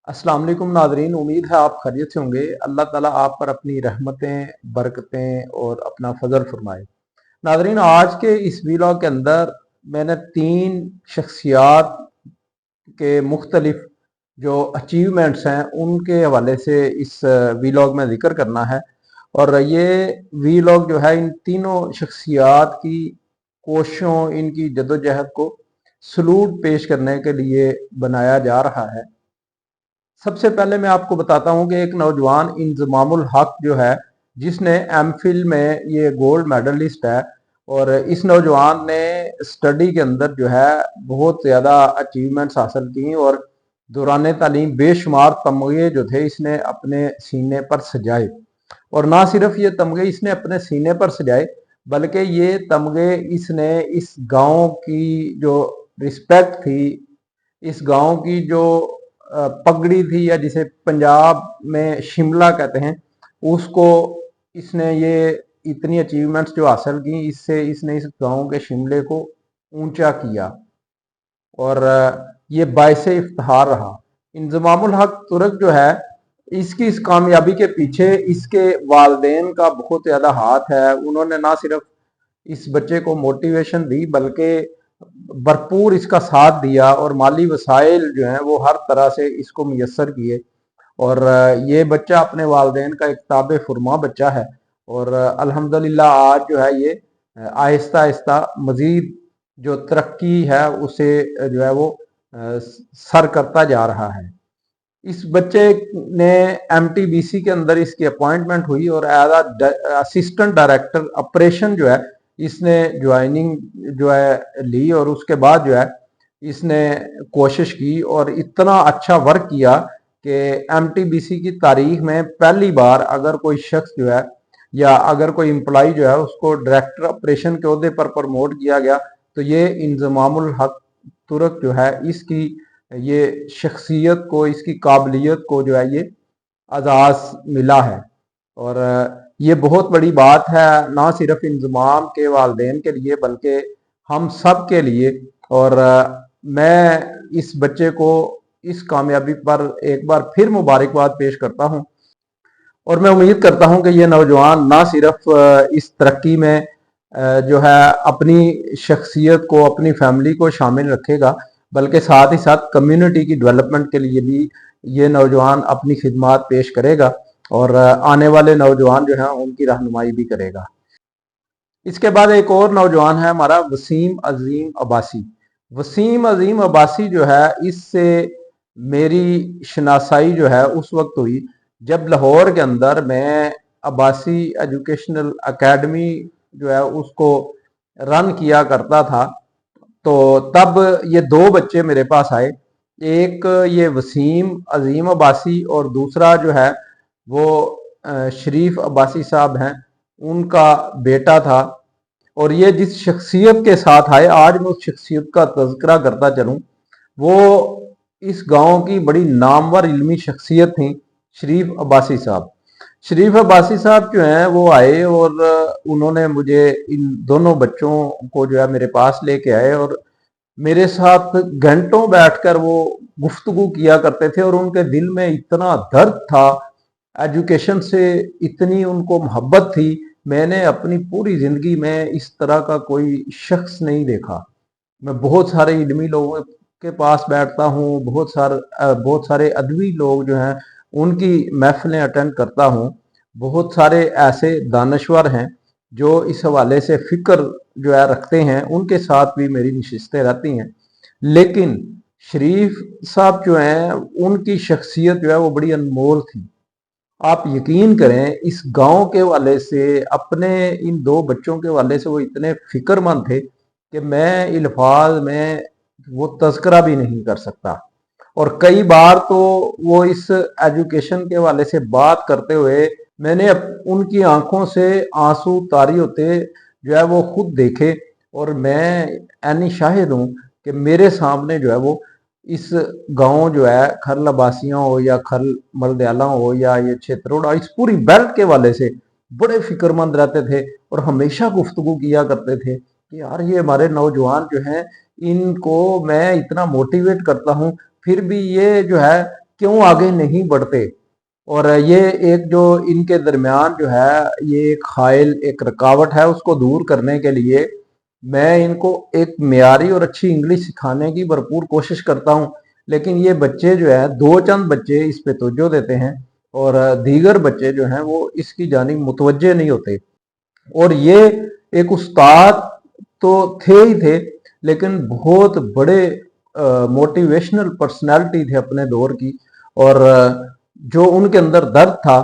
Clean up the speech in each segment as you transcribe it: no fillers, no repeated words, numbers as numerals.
अस्सलाम वालेकुम नाजरीन, उम्मीद है आप खैरियत से होंगे। अल्लाह ताला आप पर अपनी रहमतें, बरकतें और अपना फजल फरमाए। नाजरीन, आज के इस वीलॉग के अंदर मैंने 3 शख्सियात के मुख्तलिफ जो अचीवमेंट्स हैं उनके हवाले से इस वीलॉग में जिक्र करना है। और ये वीलॉग जो है इन तीनों शख्सियात की कोशिशों, इनकी जद्दोजहद को सलूट पेश करने के लिए बनाया जा रहा है। सबसे पहले मैं आपको बताता हूं कि एक नौजवान इंजमामुल हक जो है, जिसने एमफिल में ये गोल्ड मेडलिस्ट है, और इस नौजवान ने स्टडी के अंदर जो है बहुत ज़्यादा अचीवमेंट्स हासिल की, और दौरान तालीम बेशुमार तमगे जो थे इसने अपने सीने पर सजाए। और ना सिर्फ ये तमगे इसने अपने सीने पर सजाए, बल्कि ये तमगे इसने इस गांव की जो रिस्पेक्ट थी, इस गांव की जो पगड़ी थी, या जिसे पंजाब में शिमला कहते हैं, उसको इसने ये इतनी अचीवमेंट्स जो हासिल की, इससे इसने इस गांव के शिमले को ऊंचा किया, और ये बायसे इफ्तिहार रहा। इंजमामुल हक तुरक जो है, इसकी इस कामयाबी के पीछे इसके वालदेन का बहुत ज़्यादा हाथ है। उन्होंने ना सिर्फ इस बच्चे को मोटिवेशन दी, बल्कि भरपूर इसका साथ दिया, और माली वसाइल जो हैं वो हर तरह से इसको मुयसर किए। और ये बच्चा अपने वालदेन का एक ताबे फुरमा बच्चा है, और अल्हम्दुलिल्लाह आज जो है ये आहिस्ता आहिस्ता मजीद जो तरक्की है उसे जो है वो सर करता जा रहा है। इस बच्चे ने एमटीबीसी के अंदर इसकी अपॉइंटमेंट हुई, और एज असिस्टेंट डायरेक्टर ऑपरेशन जो है इसने ज्वाइनिंग जो है ली, और उसके बाद जो है इसने कोशिश की और इतना अच्छा वर्क किया कि एमटीबीसी की तारीख में पहली बार अगर कोई शख्स जो है, या अगर कोई एम्प्लॉय जो है, उसको डायरेक्टर ऑपरेशन के ओहदे पर प्रमोट किया गया, तो ये इंजमामुल हक तुरक जो है इसकी ये शख्सियत को, इसकी काबिलियत को जो है ये आज़ाज़ मिला है। और ये बहुत बड़ी बात है, ना सिर्फ इंजमाम के वालदेन के लिए बल्कि हम सब के लिए। और मैं इस बच्चे को इस कामयाबी पर एक बार फिर मुबारकबाद पेश करता हूँ, और मैं उम्मीद करता हूँ कि ये नौजवान ना सिर्फ इस तरक्की में जो है अपनी शख्सियत को, अपनी फैमिली को शामिल रखेगा, बल्कि साथ ही साथ कम्युनिटी की डेवलपमेंट के लिए भी ये नौजवान अपनी खिदमात पेश करेगा, और आने वाले नौजवान जो हैं उनकी रहनुमाई भी करेगा। इसके बाद एक और नौजवान है हमारा वसीम अजीम अब्बासी। वसीम अजीम अब्बासी जो है, इससे मेरी शनासाई जो है उस वक्त हुई जब लाहौर के अंदर मैं अब्बासी एजुकेशनल एकेडमी जो है उसको रन किया करता था। तो तब ये 2 बच्चे मेरे पास आए, एक ये वसीम अजीम अब्बासी, और दूसरा जो है वो शरीफ अब्बासी साहब हैं, उनका बेटा था। और ये जिस शख्सियत के साथ आए, आज मैं उस शख्सियत का तज़किरा करता चलूँ, वो इस गांव की बड़ी नामवर इल्मी शख्सियत थी, शरीफ अब्बासी साहब। शरीफ अब्बासी साहब जो हैं वो आए, और उन्होंने मुझे, इन दोनों बच्चों को जो है मेरे पास लेके आए, और मेरे साथ घंटों बैठकर वो गुफ्तगू किया करते थे, और उनके दिल में इतना दर्द था, एजुकेशन से इतनी उनको मोहब्बत थी। मैंने अपनी पूरी ज़िंदगी में इस तरह का कोई शख्स नहीं देखा। मैं बहुत सारे इल्मी लोगों के पास बैठता हूँ, बहुत सारे अदबी लोग जो हैं उनकी महफिलें अटेंड करता हूँ। बहुत सारे ऐसे दानश्वर हैं जो इस हवाले से फ़िक्र जो है रखते हैं, उनके साथ भी मेरी नशिस्तें रहती हैं। लेकिन शरीफ साहब जो हैं, उनकी शख्सियत जो है वो बड़ी अनमोल थी। आप यकीन करें, इस गांव के वाले से, अपने इन 2 बच्चों के वाले से वो इतने फिक्रमंद थे कि मैं इल्फाज में वो तज़किरा भी नहीं कर सकता। और कई बार तो वो इस एजुकेशन के वाले से बात करते हुए मैंने उनकी आंखों से आंसू तारी होते जो है वो खुद देखे, और मैं ऐनी शाहिद हूँ कि मेरे सामने जो है वो इस गांव जो है खरल अब्बासियां हो, या खरल मलदयाला हो, या ये क्षेत्रोड़ा, इस पूरी बेल्ट के वाले से बड़े फिक्रमंद रहते थे, और हमेशा गुफ्तगू किया करते थे कि यार ये हमारे नौजवान जो हैं, इनको मैं इतना मोटिवेट करता हूँ, फिर भी ये जो है क्यों आगे नहीं बढ़ते। और ये एक जो इनके दरमियान जो है ये एक हाइल, एक रुकावट है, उसको दूर करने के लिए मैं इनको एक मियारी और अच्छी इंग्लिश सिखाने की भरपूर कोशिश करता हूँ। लेकिन ये बच्चे जो है, दो चंद बच्चे इस पे तवज्जो देते हैं और दीगर बच्चे जो हैं वो इसकी जानिब मुतवज्जे नहीं होते। और ये एक उस्ताद तो थे ही थे, लेकिन बहुत बड़े मोटिवेशनल पर्सनालिटी थे अपने दौर की। और जो उनके अंदर दर्द था,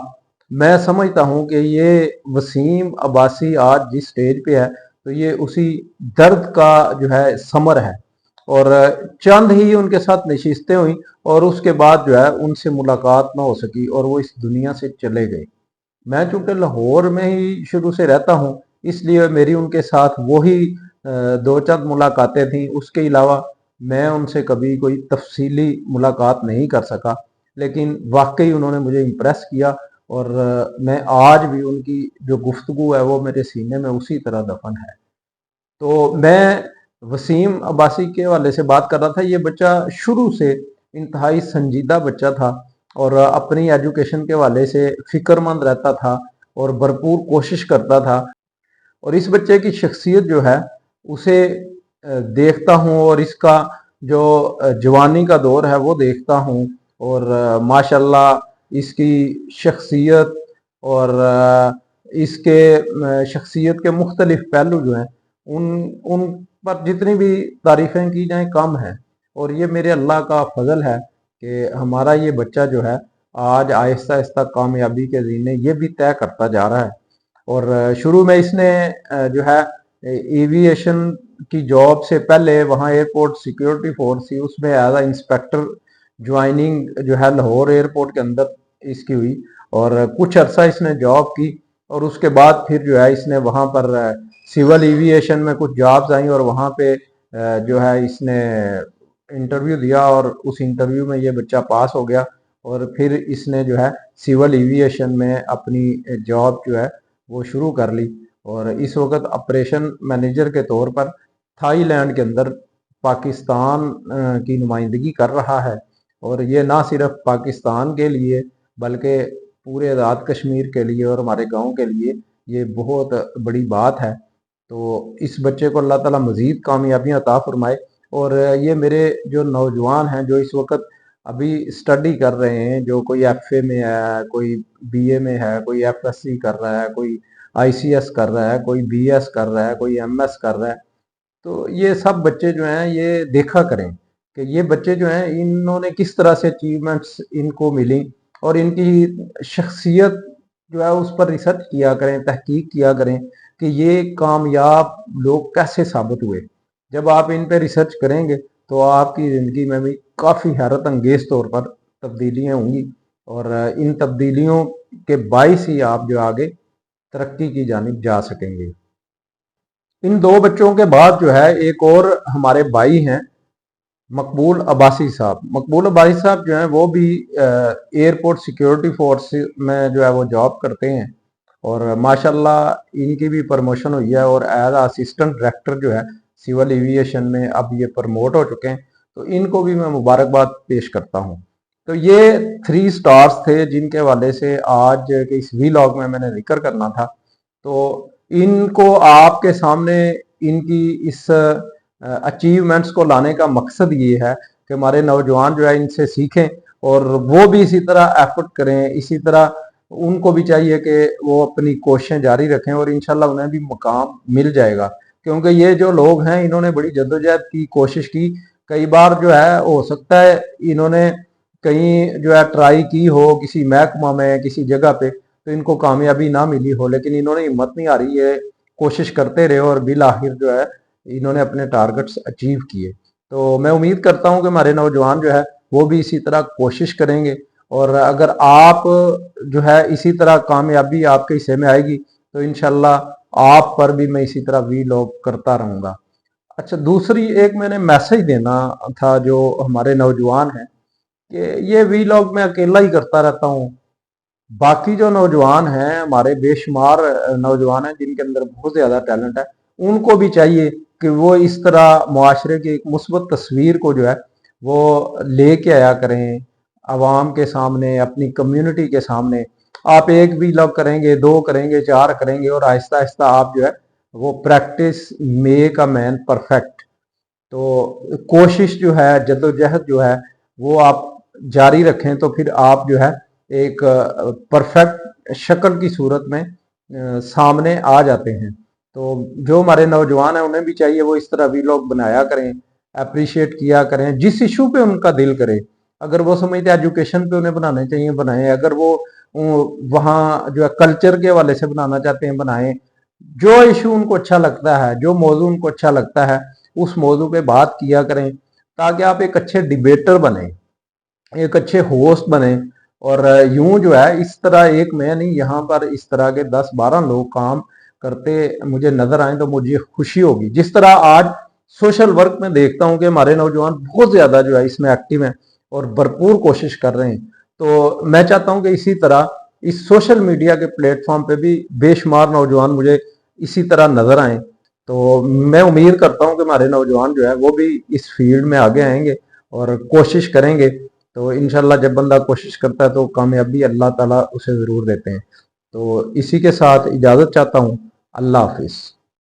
मैं समझता हूँ कि ये वसीम अब्बासी आज जिस स्टेज पे है तो ये उसी दर्द का जो है समर है। और चंद ही उनके साथ नशिस्तें हुई और उसके बाद जो है उनसे मुलाकात ना हो सकी और वो इस दुनिया से चले गए। मैं चूंकि लाहौर में ही शुरू से रहता हूँ, इसलिए मेरी उनके साथ वही दो चंद मुलाकातें थी। उसके अलावा मैं उनसे कभी कोई तफसीली मुलाकात नहीं कर सका, लेकिन वाकई उन्होंने मुझे इम्प्रेस किया। और मैं आज भी उनकी जो गुफ्तगू है वो मेरे सीने में उसी तरह दफन है। तो मैं वसीम अब्बासी के हवाले से बात कर रहा था। ये बच्चा शुरू से इंतहाई संजीदा बच्चा था और अपनी एजुकेशन के हवाले से फिक्रमंद रहता था और भरपूर कोशिश करता था। और इस बच्चे की शख्सियत जो है उसे देखता हूँ और इसका जो जवानी का दौर है वो देखता हूँ। और माशाल्लाह इसकी शख्सियत और इसके शख्सियत के मुख्तलिफ पहलू जो हैं उन उन पर जितनी भी तारीफ़ें की जाएं कम है। और ये मेरे अल्लाह का फजल है कि हमारा ये बच्चा जो है आज आहिस्ता आहिस्ता कामयाबी के ज़ीने ये भी तय करता जा रहा है। और शुरू में इसने जो है एविएशन की जॉब से पहले वहाँ एयरपोर्ट सिक्योरिटी फोर्स थी, उसमें एज आ इंस्पेक्टर ज्वाइनिंग जो है लाहौर एयरपोर्ट के अंदर इसकी हुई और कुछ अरसा इसने जॉब की। और उसके बाद फिर जो है इसने वहाँ पर सिविल एविएशन में कुछ जॉब्स आई और वहाँ पे जो है इसने इंटरव्यू दिया और उस इंटरव्यू में ये बच्चा पास हो गया। और फिर इसने जो है सिविल एविएशन में अपनी जॉब जो है वो शुरू कर ली और इस वक्त ऑपरेशन मैनेजर के तौर पर थाईलैंड के अंदर पाकिस्तान की नुमाइंदगी कर रहा है। और ये ना सिर्फ पाकिस्तान के लिए बल्कि पूरे आज़ाद कश्मीर के लिए और हमारे गांव के लिए ये बहुत बड़ी बात है। तो इस बच्चे को अल्लाह ताला मज़ीद कामयाबियाँ अता फरमाए। और ये मेरे जो नौजवान हैं जो इस वक्त अभी स्टडी कर रहे हैं, जो कोई एफए में है, कोई बीए में है, कोई एफएससी कर रहा है, कोई आईसीएस कर रहा है, कोई बीएस कर रहा है, कोई एमएस कर रहा है, तो ये सब बच्चे जो हैं ये देखा करें कि ये बच्चे जो हैं इन्होंने किस तरह से अचीवमेंट्स इनको मिली और इनकी शख्सियत जो है उस पर रिसर्च किया करें, तहकीक किया करें कि ये कामयाब लोग कैसे साबित हुए। जब आप इन पे रिसर्च करेंगे तो आपकी ज़िंदगी में भी काफ़ी हैरत अंगेज़ तौर पर तब्दीलियाँ होंगी और इन तब्दीलियों के बाइस ही आप जो आगे तरक्की की जानिब जा सकेंगे। इन दो बच्चों के बाद जो है एक और हमारे भाई हैं, मकबूल अब्बासी साहब। मकबूल अब्बासी साहब जो हैं वो भी एयरपोर्ट सिक्योरिटी फोर्स में जो है वो जॉब करते हैं और माशाल्लाह इनकी भी प्रमोशन हुई है और एज असिस्टेंट डायरेक्टर जो है सिविल एविएशन में अब ये प्रमोट हो चुके हैं। तो इनको भी मैं मुबारकबाद पेश करता हूँ। तो ये 3 स्टार्स थे जिनके हवाले से आज के इस वीलॉग में मैंने जिक्र करना था। तो इनको आपके सामने इनकी इस अचीवमेंट्स को लाने का मकसद ये है कि हमारे नौजवान जो है इनसे सीखें और वो भी इसी तरह एफर्ट करें। इसी तरह उनको भी चाहिए कि वो अपनी कोशिशें जारी रखें और इंशाल्लाह उन्हें भी मुकाम मिल जाएगा। क्योंकि ये जो लोग हैं इन्होंने बड़ी जद्दोजहद की, कोशिश की। कई बार जो है हो सकता है इन्होंने कहीं जो है ट्राई की हो किसी महकमा में, किसी जगह पे, तो इनको कामयाबी ना मिली हो, लेकिन इन्होंने हिम्मत नहीं आ रही है, कोशिश करते रहे और बिल आखिर जो है इन्होंने अपने टारगेट्स अचीव किए। तो मैं उम्मीद करता हूं कि हमारे नौजवान जो है वो भी इसी तरह कोशिश करेंगे और अगर आप जो है इसी तरह कामयाबी आपके हिस्से में आएगी तो इंशाल्लाह आप पर भी मैं इसी तरह वीलॉग करता रहूंगा। अच्छा, दूसरी एक मैंने मैसेज देना था जो हमारे नौजवान हैं कि ये वीलॉग मैं अकेला ही करता रहता हूँ। बाकी जो नौजवान हैं, हमारे बेशुमार नौजवान हैं जिनके अंदर बहुत ज़्यादा टैलेंट है, उनको भी चाहिए कि वो इस तरह मुआशरे की एक मुस्बत तस्वीर को जो है वो लेके आया करें, आवाम के सामने, अपनी कम्युनिटी के सामने। आप एक वीलॉग करेंगे, 2 करेंगे, 4 करेंगे और आहिस्ता आहिस्ता आप जो है वो practice make a man perfect. तो कोशिश जो है, जद्दोजहद जो है वो आप जारी रखें तो फिर आप जो है एक परफेक्ट शक्ल की सूरत में सामने आ जाते हैं। तो जो हमारे नौजवान हैं उन्हें भी चाहिए वो इस तरह वीलॉग बनाया करें, अप्रिशिएट किया करें, जिस इशू पे उनका दिल करे। अगर वो समझते एजुकेशन पे उन्हें बनाने चाहिए बनाएं, अगर वो वहाँ जो है कल्चर के हवाले से बनाना चाहते हैं बनाएं। जो इशू उनको अच्छा लगता है, जो मौजू उनको अच्छा लगता है, उस मौजू पे बात किया करें, ताकि आप एक अच्छे डिबेटर बने, एक अच्छे होस्ट बने। और यूं जो है इस तरह एक मैं नहीं, यहाँ पर इस तरह के 10-12 लोग काम करते मुझे नजर आए तो मुझे खुशी होगी। जिस तरह आज सोशल वर्क में देखता हूँ कि हमारे नौजवान बहुत ज्यादा जो है इसमें एक्टिव हैं और भरपूर कोशिश कर रहे हैं, तो मैं चाहता हूँ कि इसी तरह इस सोशल मीडिया के प्लेटफॉर्म पे भी बेशुमार नौजवान मुझे इसी तरह नजर आए। तो मैं उम्मीद करता हूँ कि हमारे नौजवान जो है वो भी इस फील्ड में आगे आएंगे और कोशिश करेंगे। तो इंशाल्लाह जब बंदा कोशिश करता है तो कामयाबी अल्लाह ताला उसे ज़रूर देते हैं। तो इसी के साथ इजाज़त चाहता हूँ। अल्लाह हाफिज़।